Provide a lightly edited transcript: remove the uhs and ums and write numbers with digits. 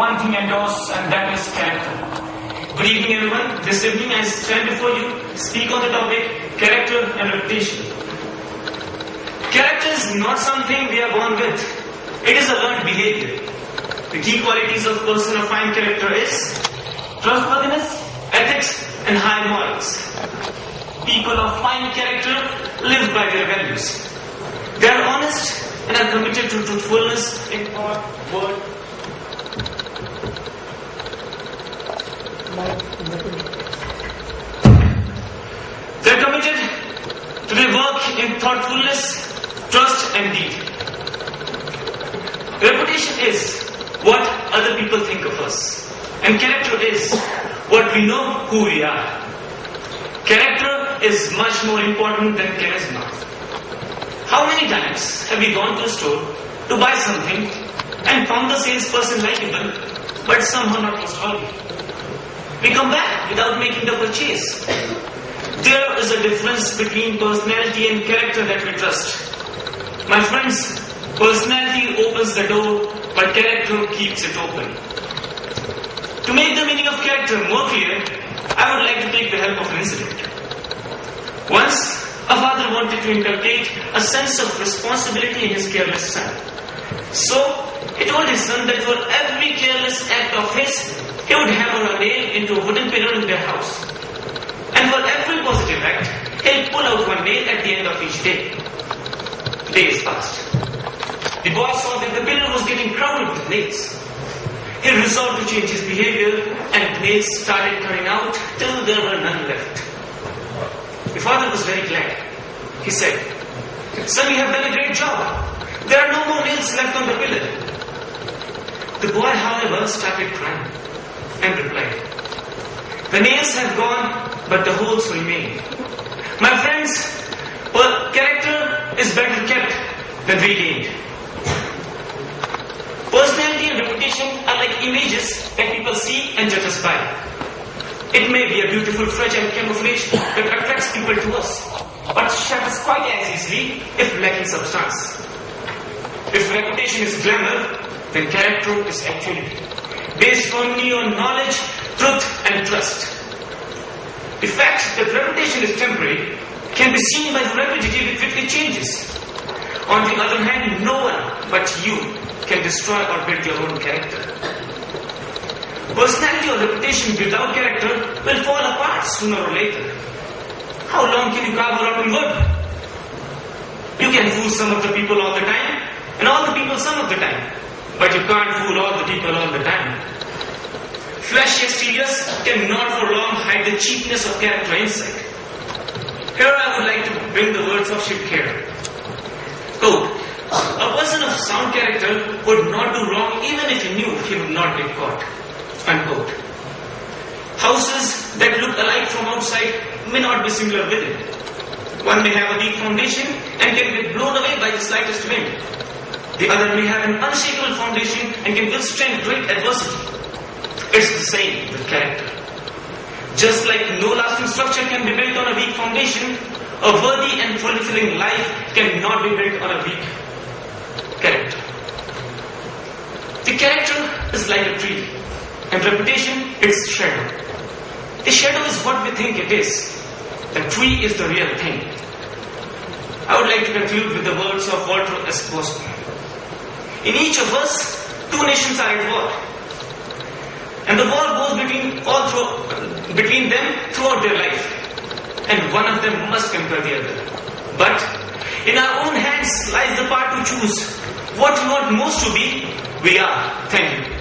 one thing endorse, and that is character. Good evening, everyone. This evening I stand before you to speak on the topic character and reputation. Character is not something we are born with. It is a learned behavior. The key qualities of a person of fine character is trustworthiness, ethics, and high morals. People of fine character live by their values. They are honest and are committed to truthfulness in thought, word. They are committed to their work in thoughtfulness, trust, and deed. Reputation is what other people think of us, and character is what we know who we are. Character is much more important than charisma. How many times have we gone to a store to buy something and found the salesperson likable but somehow not trustworthy? We come back without making the purchase. There is a difference between personality and character that we trust. My friends, personality opens the door, but character keeps it open. To make the meaning of character more clear, I would like to take the help of an incident. Once, a father wanted to inculcate a sense of responsibility in his careless son. So, he told his son that for every careless act of his, he would hammer a nail into a wooden pillar in their house. And for every positive act, he'll pull out one nail at the end of each day. Days passed. The boy saw that the pillar was getting crowded with nails. He resolved to change his behavior, and nails started coming out till there were none left. The father was very glad. He said, "Son, you have done a great job. There are no more nails left on the pillar." The boy, however, started crying and replied, "The nails have gone, but the holes remain." My friends, character is better kept than regained. Personality and reputation are like images that people see and judge us by. It may be a beautiful fragile camouflage that attracts people to us, but shatters quite as easily if lacking substance. If reputation is glamour, then character is actually based firmly on knowledge, truth, and trust. The fact that reputation is temporary can be seen by the rapidity with which it changes. On the other hand, no one but you can destroy or build your own character. Personality or reputation without character will fall apart sooner or later. How long can you carve a rotten wood? You can fool some of the people all the time, and all the people some of the time, but you can't fool all the people all the time. Flashy exteriors cannot for long hide the cheapness of character inside. Here I would like to bring the words of Shiv Kher. Quote, "A person of sound character would not do wrong even if he knew he would not get caught." Unquote. Houses that look alike from outside may not be similar within. One may have a weak foundation and can get blown away by the slightest wind. The other may have an unshakable foundation and can withstand great adversity. It's the same with character. Just like no lasting structure can be built on a weak foundation, a worthy and fulfilling life cannot be built on a weak character. The character is like a tree, and reputation is shadow. The shadow is what we think it is. The tree is the real thing. I would like to conclude with the words of Walter S. Boston. In each of us, two nations are at war. And the war goes between them throughout their life. And one of them must conquer the other. But in our own hands lies the power to choose what we want most to be. We are. Thank you.